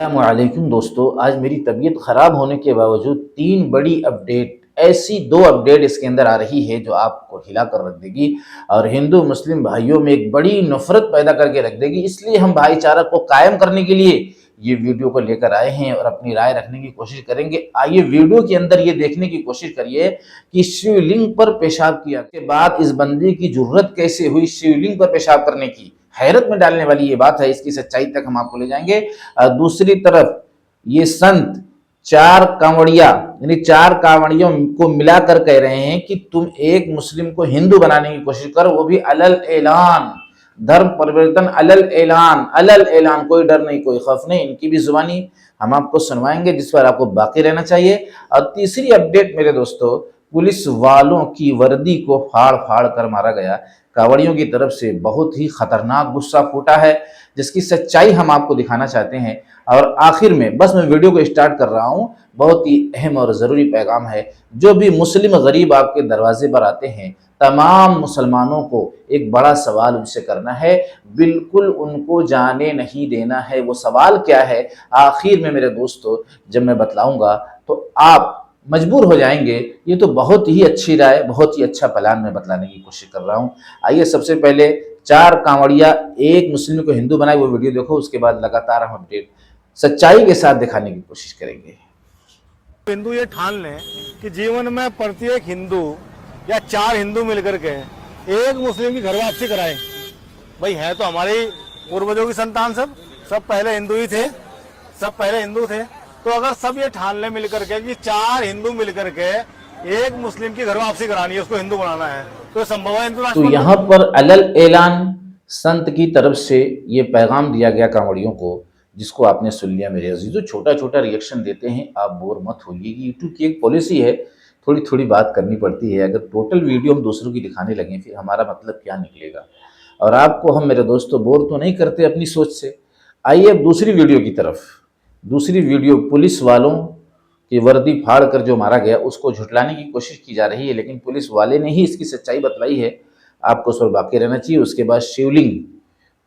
अस्सलामुअलैकुम दोस्तों, आज मेरी तबीयत ख़राब होने के बावजूद 3 बड़ी अपडेट, ऐसी 2 अपडेट इसके अंदर आ रही है जो आपको हिला कर रख देगी और हिंदू मुस्लिम भाइयों में एक बड़ी नफ़रत पैदा करके रख देगी। इसलिए हम भाईचारा को कायम करने के लिए ये वीडियो को लेकर आए हैं और अपनी राय रखने की कोशिश करेंगे। आइए वीडियो के अंदर ये देखने की कोशिश करिए कि शिवलिंग पर पेशाब किया के बाद इस बंदे की जुर्रत कैसे हुई शिवलिंग पर पेशाब करने की। हैरत में डालने वाली ये बात है, इसकी सच्चाई तक हम आपको ले जाएंगे। दूसरी तरफ ये संत 4 कांवड़िया यानी 4 कांवड़ियों को मिलाकर कह रहे हैं कि तुम एक मुस्लिम को हिंदू बनाने की कोशिश करो, वो भी अलल ऐलान। धर्म परिवर्तन अलल ऐलान, कोई डर नहीं कोई खौफ नहीं। इनकी भी जुबानी हम आपको सुनवाएंगे जिस पर आपको बाकी रहना चाहिए। और तीसरी अपडेट मेरे दोस्तों, पुलिस वालों की वर्दी को फाड़ फाड़ कर मारा गया। कांवड़ियों की तरफ से बहुत ही खतरनाक गुस्सा फूटा है जिसकी सच्चाई हम आपको दिखाना चाहते हैं। और आखिर में बस मैं वीडियो को स्टार्ट कर रहा हूं, बहुत ही अहम और ज़रूरी पैगाम है। जो भी मुस्लिम गरीब आपके दरवाजे पर आते हैं, तमाम मुसलमानों को एक बड़ा सवाल उनसे करना है, बिल्कुल उनको जाने नहीं देना है। वो सवाल क्या है आखिर में मेरे दोस्तों जब मैं बतलाऊंगा तो आप मजबूर हो जाएंगे। ये तो बहुत ही अच्छी राय, बहुत ही अच्छा प्लान मैं बतलाने की कोशिश कर रहा हूँ। आइए सबसे पहले 4 कांवड़िया एक मुस्लिम को हिंदू बनाए वो वीडियो देखो, उसके बाद लगातार हम अपडेट सच्चाई के साथ दिखाने की कोशिश करेंगे। हिंदू ये ठान लें कि जीवन में प्रत्येक हिंदू या 4 हिंदू मिलकर के एक मुस्लिम की घर वापसी कराए। भाई है तो हमारे पूर्वजों की संतान, सब पहले हिंदू ही थे, सब पहले हिंदू थे। तो अगर सब ये ठान ले मिलकर के कि 4 हिंदू मिलकर के एक मुस्लिम की घर वापसी करानी है, उसको हिंदू बनाना है, तो संभव है हिंदू राष्ट्र। तो यहाँ पर अलल ऐलान संत की तरफ से ये पैगाम दिया गया कांवड़ियों को, जिसको आपने सुन लिया मेरे अजीजों। छोटा छोटा रिएक्शन देते हैं, आप बोर मत होइए। यूट्यूब की एक पॉलिसी है, थोड़ी थोड़ी बात करनी पड़ती है। अगर टोटल वीडियो हम दूसरों की दिखाने लगे फिर हमारा मतलब क्या निकलेगा। और आपको हम मेरे दोस्तों बोर तो नहीं करते अपनी सोच से। आइए अब दूसरी वीडियो की तरफ। दूसरी वीडियो पुलिस वालों की वर्दी फाड़ कर जो मारा गया उसको झुटलाने की कोशिश की जा रही है, लेकिन पुलिस वाले ने ही इसकी सच्चाई बतलाई है। आपको उस पर बाकी रहना चाहिए। उसके बाद शिवलिंग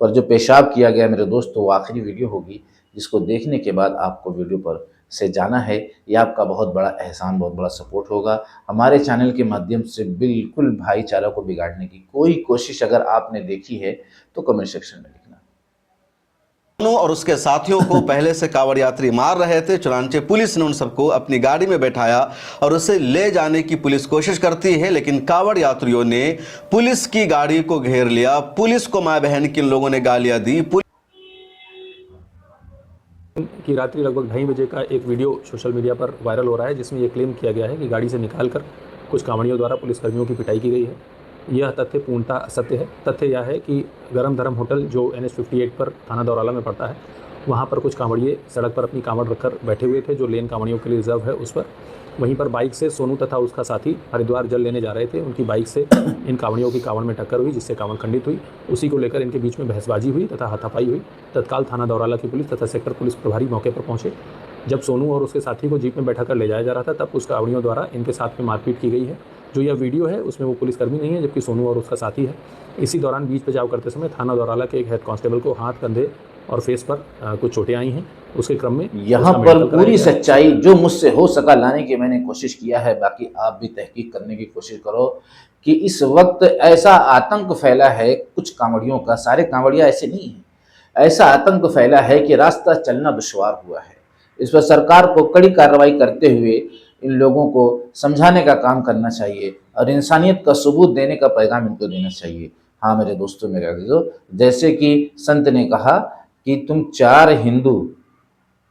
पर जो पेशाब किया गया मेरे दोस्तों, वो आखिरी वीडियो होगी जिसको देखने के बाद आपको वीडियो पर से जाना है। ये आपका बहुत बड़ा एहसान, बहुत बड़ा सपोर्ट होगा। हमारे चैनल के माध्यम से बिल्कुल भाईचारा को बिगाड़ने की कोई कोशिश अगर आपने देखी है तो कमेंट सेक्शन में लिखना। और उसके साथियों को पहले से कांवड़ यात्री मार रहे थे। चुनांचे पुलिस ने उन सबको अपनी गाड़ी में बैठाया और उसे ले जाने की पुलिस कोशिश करती है, लेकिन कांवड़ यात्रियों ने पुलिस की गाड़ी को घेर लिया। पुलिस को मां बहन किन लोगों ने गालियां दी। कि रात्रि लगभग 2:30 बजे का एक वीडियो सोशल मीडिया पर वायरल हो रहा है जिसमें यह क्लेम किया गया है कि गाड़ी से निकालकर कुछ कांवड़ियों द्वारा पुलिसकर्मियों की पिटाई की गई है। यह तथ्य पूर्णतः असत्य है। तथ्य यह है कि गरम धर्म होटल जो NH 58 पर थाना दौराला में पड़ता है, वहाँ पर कुछ कांवड़िए सड़क पर अपनी कांवड़ रखकर बैठे हुए थे जो लेन कांवड़ियों के लिए रिजर्व है उस पर। वहीं पर बाइक से सोनू तथा उसका साथी हरिद्वार जल लेने जा रहे थे। उनकी बाइक से इन कांवड़ियों की कांवड़ में टक्कर हुई जिससे कांवड़ खंडित हुई। उसी को लेकर इनके बीच में बहसबाजी हुई तथा हाथापाई हुई। तत्काल थाना दौराला की पुलिस तथा सेक्टर पुलिस प्रभारी मौके पर पहुंचे। जब सोनू और उसके साथी को जीप में बैठाकर ले जाया जा रहा था तब उस कांवड़ियों द्वारा इनके साथ में मारपीट की गई है। जो यह वीडियो है उसमें वो पुलिसकर्मी नहीं है जबकि सोनू और उसका साथी है। इसी दौरान बीच बचाव करते समय थाना दौराला के एक हेड कांस्टेबल को हाथ, कंधे और फेस पर कुछ चोटें आई हैं। उसके क्रम में यहाँ पर पूरी सच्चाई जो मुझसे हो सका लाने की मैंने कोशिश किया है। बाकी आप भी तहकीक करने की कोशिश करो कि इस वक्त ऐसा आतंक फैला है कुछ कांवड़ियों का, सारे कांवड़िया ऐसे नहीं हैं, ऐसा आतंक फैला है कि रास्ता चलना दुश्वार हुआ है। इस पर सरकार को कड़ी कार्रवाई करते हुए इन लोगों को समझाने का काम करना चाहिए और इंसानियत का सबूत देने का पैगाम इनको देना चाहिए। हाँ मेरे दोस्तों, मेरे अजीजों, जैसे कि संत ने कहा कि तुम 4 हिंदू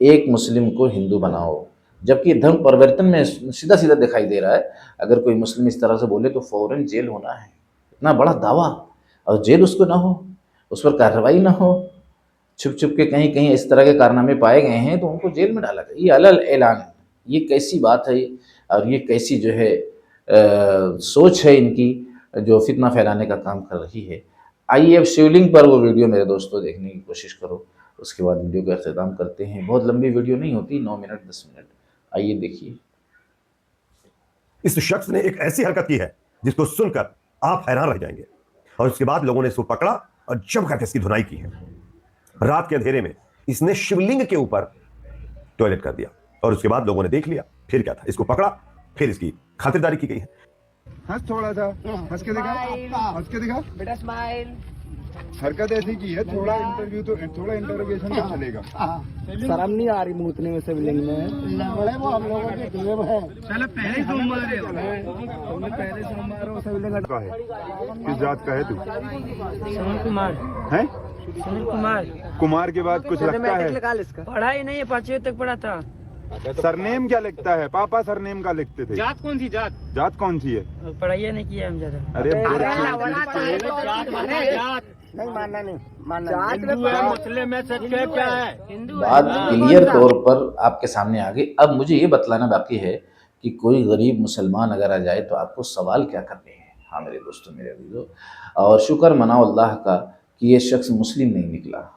एक मुस्लिम को हिंदू बनाओ, जबकि धर्म परिवर्तन में सीधा सीधा दिखाई दे रहा है। अगर कोई मुस्लिम इस तरह से बोले तो फौरन जेल होना है। इतना बड़ा दावा और जेल उसको ना हो, उस पर कार्रवाई ना हो, छुप छुप के कहीं कहीं इस तरह के कारनामे पाए गए हैं तो उनको जेल में डाला गया। ये अलल ऐलान, ये कैसी बात है और ये कैसी जो है सोच है इनकी जो फितना फैलाने का काम कर रही है। आइए अब शिवलिंग पर वो वीडियो मेरे दोस्तों देखने की कोशिश करो, उसके बाद वीडियो का अख्ताम करते हैं। बहुत लंबी वीडियो नहीं होती, 9 मिनट 10 मिनट। आइए देखिए। इस शख्स ने एक ऐसी हरकत की है जिसको सुनकर आप हैरान रह जाएंगे। और उसके बाद लोगों ने इसको पकड़ा और जमकर इसकी धुनाई की है। रात के अंधेरे में इसने शिवलिंग के ऊपर टॉयलेट कर दिया और उसके बाद लोगों ने देख लिया, फिर क्या था, इसको पकड़ा, फिर इसकी खातिरदारी की गई है। हंस थोड़ा सा, हंस के दिखा, हंस के दिखा बेटा स्माइल। हरकत ऐसी की है, थोड़ा इंटरव्यू तो थोड़ा इंटरोगेशन तो चलेगा। शर्म नहीं आ रही मूतने में सिवलिंग में। वो हम लोगों के दिए में है। चलो पहले सोमवार है, पहले सोमवार हो सिवलिंग। का है, किस जात का है तू? सुनील कुमार है? सुनील कुमार। कुमार के बाद कुछ लगता है? पढ़ाई नहीं है, 5वीं तक पढ़ा था। सरनेम क्या लिखता है? पापा सरनेम का लिखते थे। जात कौन सी जात? जात कौन सी है? पढ़ाई नहीं किया हम ज्यादा। अरे नहीं मानना, नहीं मानना। मुस्लिम में सच क्या है? हिंदू बात क्लियर तौर पर आपके सामने आ गई। अब मुझे ये बतलाना बाकी है कि कोई गरीब मुसलमान अगर आ जाए तो आपको सवाल क्या करने हैं। हाँ मेरे दोस्तों, मेरे अजीजों, और शुक्र मनाओ अल्लाह का कि ये शख्स मुस्लिम नहीं निकला।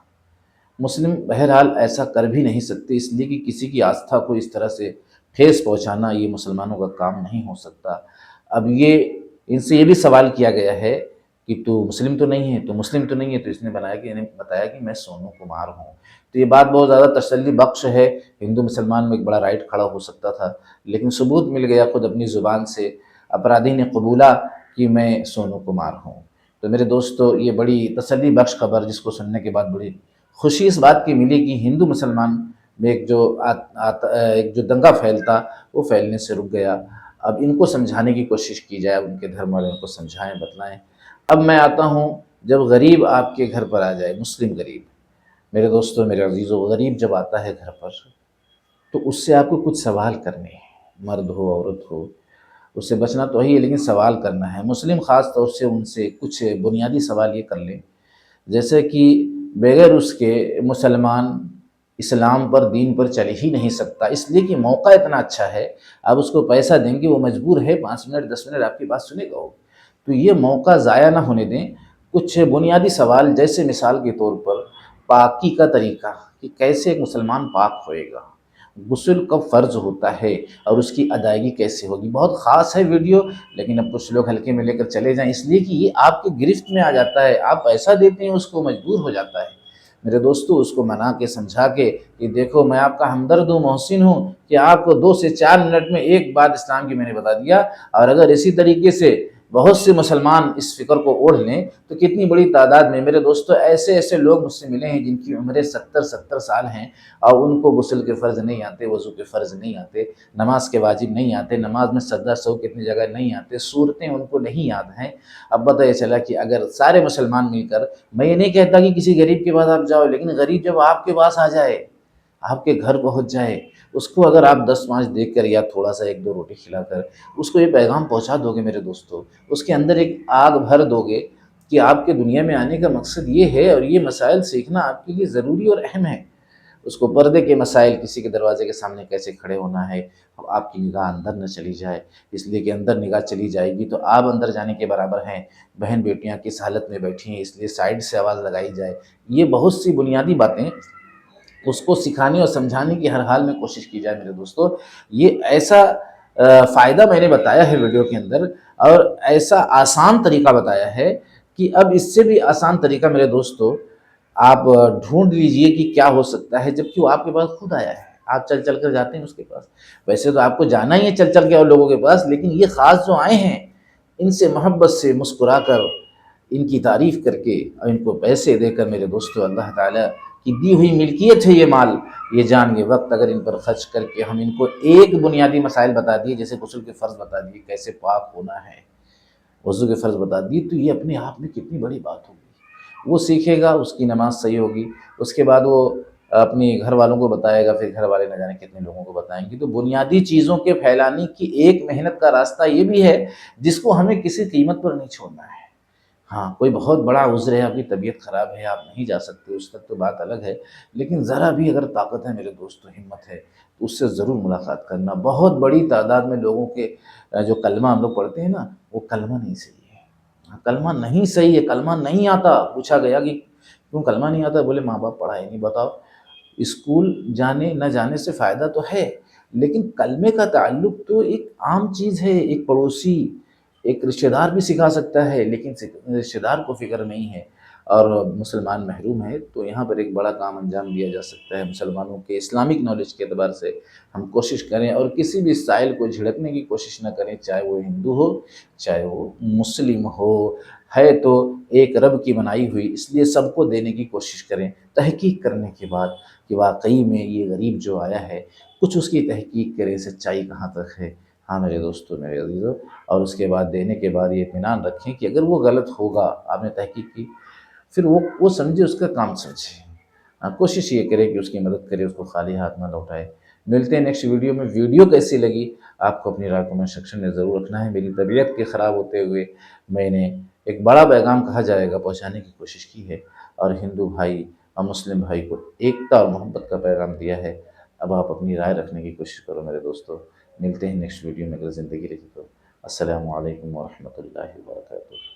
मुस्लिम बहरहाल ऐसा कर भी नहीं सकते, इसलिए कि किसी की आस्था को इस तरह से ठेस पहुंचाना ये मुसलमानों का काम नहीं हो सकता। अब ये इनसे ये भी सवाल किया गया है कि तू मुस्लिम तो नहीं है, तो मुस्लिम तो नहीं है, तो इसने बताया कि मैं सोनू कुमार हूँ। तो ये बात बहुत ज़्यादा तसल्ली बख्श है। हिंदू मुसलमान में एक बड़ा राइट खड़ा हो सकता था, लेकिन सबूत मिल गया, खुद अपनी ज़ुबान से अपराधी ने कबूला कि मैं सोनू कुमार हूँ। तो मेरे दोस्तों, ये बड़ी तसल्ली बख्श खबर, जिसको सुनने के बाद बड़ी खुशी इस बात की मिली कि हिंदू मुसलमान में एक जो दंगा फैलता वो फैलने से रुक गया। अब इनको समझाने की कोशिश की जाए, उनके धर्म वाले उनको समझाएं, बतलाएं। अब मैं आता हूँ, जब गरीब आपके घर पर आ जाए, मुस्लिम गरीब, मेरे दोस्तों, मेरे अजीज़ों, गरीब जब आता है घर पर तो उससे आपको कुछ सवाल करने हैं। मर्द हो औरत हो, उससे बचना तो ही है, लेकिन सवाल करना है। मुस्लिम ख़ास तौर से उनसे कुछ बुनियादी सवाल ये कर लें, जैसे कि बगैर उसके मुसलमान इस्लाम पर, दीन पर चल ही नहीं सकता, इसलिए कि मौका इतना अच्छा है, आप उसको पैसा देंगे, वो मजबूर है 5 मिनट 10 मिनट आपकी बात सुनेगा वो, तो ये मौका ज़ाया ना होने दें। कुछ बुनियादी सवाल, जैसे मिसाल के तौर पर पाकी का तरीका, कि कैसे एक मुसलमान पाक होएगा, गुस्ल कब फ़र्ज़ होता है और उसकी अदायगी कैसे होगी। बहुत ख़ास है वीडियो, लेकिन अब कुछ लोग हल्के में लेकर चले जाएं, इसलिए कि ये आपके गिरफ्त में आ जाता है। आप पैसा देते हैं, उसको मजबूर हो जाता है। मेरे दोस्तों, उसको मना के समझा के कि देखो मैं आपका हमदर्द हूँ, मोहसिन हूँ, कि आपको 2 से 4 मिनट में एक बात इस्लाम की मैंने बता दिया, और अगर इसी तरीके से बहुत से मुसलमान इस फ़िक्र को ओढ़ लें तो कितनी बड़ी तादाद में, मेरे दोस्तों, ऐसे ऐसे लोग मुझसे मिले हैं जिनकी उम्रें 70-70 साल हैं और उनको गुस्ल के फ़र्ज़ नहीं आते, वज़ू के फ़र्ज़ नहीं आते, नमाज के वाजिब नहीं आते, नमाज में सजदा सहू कितनी जगह नहीं आते, सूरतें उनको नहीं याद हैं। अब पता ये चला कि अगर सारे मुसलमान मिलकर, मैं ये नहीं कहता कि किसी गरीब के पास आप जाओ, लेकिन गरीब जब आपके पास आ जाए, आपके घर पहुंच जाए, उसको अगर आप 10-5 देकर या थोड़ा सा 1-2 रोटी खिलाकर उसको ये पैगाम पहुंचा दोगे, मेरे दोस्तों, उसके अंदर एक आग भर दोगे कि आपके दुनिया में आने का मकसद ये है और ये मसाइल सीखना आपके लिए ज़रूरी और अहम है। उसको पर्दे के मसाइल, किसी के दरवाजे के सामने कैसे खड़े होना है, आपकी निगाह अंदर न चली जाए, इसलिए कि अंदर निगाह चली जाएगी तो आप अंदर जाने के बराबर हैं। बहन बेटियाँ किस हालत में बैठी हैं, इसलिए साइड से आवाज़ लगाई जाए। ये बहुत सी बुनियादी बातें उसको सिखाने और समझाने की हर हाल में कोशिश की जाए। मेरे दोस्तों, ये ऐसा फ़ायदा मैंने बताया है वीडियो के अंदर, और ऐसा आसान तरीका बताया है कि अब इससे भी आसान तरीका मेरे दोस्तों आप ढूंढ लीजिए कि क्या हो सकता है, जबकि वो आपके पास खुद आया है। आप चल चल कर जाते हैं उसके पास, वैसे तो आपको जाना ही है चल चल के और लोगों के पास, लेकिन ये ख़ास जो आए हैं, इनसे मोहब्बत से मुस्कुरा कर, इनकी तारीफ़ करके और इनको पैसे देकर, मेरे दोस्तों, अल्लाह ताला की दी हुई मिल्कियत है ये माल, ये जान के वक्त अगर इन पर खर्च करके हम इनको एक बुनियादी मसाइल बता दिए, जैसे गुस्ल के फ़र्ज़ बता दिए, कैसे पाक होना है, वज़ू के फ़र्ज़ बता दिए, तो ये अपने आप में कितनी बड़ी बात होगी। वो सीखेगा, उसकी नमाज सही होगी, उसके बाद वो अपने घर वालों को बताएगा, फिर घर वाले न जाने कितने लोगों को बताएंगे। तो बुनियादी चीज़ों के फैलाने की एक मेहनत का रास्ता ये भी है, जिसको हमें किसी कीमत पर नहीं छोड़ना है। हाँ, कोई बहुत बड़ा उज़्र है, आपकी तबीयत ख़राब है, आप नहीं जा सकते, उस तक तो बात अलग है, लेकिन ज़रा भी अगर ताकत है मेरे दोस्तों, हिम्मत है, तो उससे ज़रूर मुलाकात करना। बहुत बड़ी तादाद में लोगों के जो कलमा हम लोग पढ़ते हैं ना, वो कलमा नहीं सही है। हाँ, कलमा नहीं सही है, कलमा नहीं आता। पूछा गया कि क्यों कलमा नहीं आता, बोले माँ बाप पढ़ाए नहीं। बताओ, स्कूल जाने न जाने से फ़ायदा तो है, लेकिन कलमे का ताल्लुक़ तो एक आम चीज़ है। एक पड़ोसी, एक रिश्तेदार भी सिखा सकता है, लेकिन रिश्तेदार को फ़िक्र नहीं है। और मुसलमान महरूम है, तो यहाँ पर एक बड़ा काम अंजाम दिया जा सकता है। मुसलमानों के इस्लामिक नॉलेज के एतबार से हम कोशिश करें और किसी भी साइल को झिड़कने की कोशिश न करें, चाहे वो हिंदू हो, चाहे वो मुस्लिम हो। है तो एक रब की बनाई हुई, इसलिए सबको देने की कोशिश करें। तहकीक करने के बाद कि वाकई में ये गरीब जो आया है, कुछ उसकी तहकीक करें, सच्चाई कहाँ तक है। हाँ मेरे दोस्तों, मेरे अजीज़ों, और उसके बाद देने के बाद ये इत्मीनान रखें कि अगर वो गलत होगा, आपने तहकीक की, फिर वो समझे, उसका काम समझे। कोशिश ये करें कि उसकी मदद करें, उसको खाली हाथ ना लौटाए। मिलते हैं नेक्स्ट वीडियो में। वीडियो कैसी लगी आपको अपनी राय कमेंट सेक्शन में ज़रूर रखना है। मेरी तबीयत के ख़राब होते हुए मैंने एक बड़ा पैगाम कहा जाएगा पहुंचाने की कोशिश की है, और हिंदू भाई और मुस्लिम भाई को एकता और मोहब्बत का पैगाम दिया है। अब आप अपनी राय रखने की कोशिश करो मेरे दोस्तों। मिलते हैं नेक्स्ट वीडियो में, अगर ज़िंदगी रही तो। अस्सलामु अलैकुम व रहमतुल्लाहि व बरकातुहू।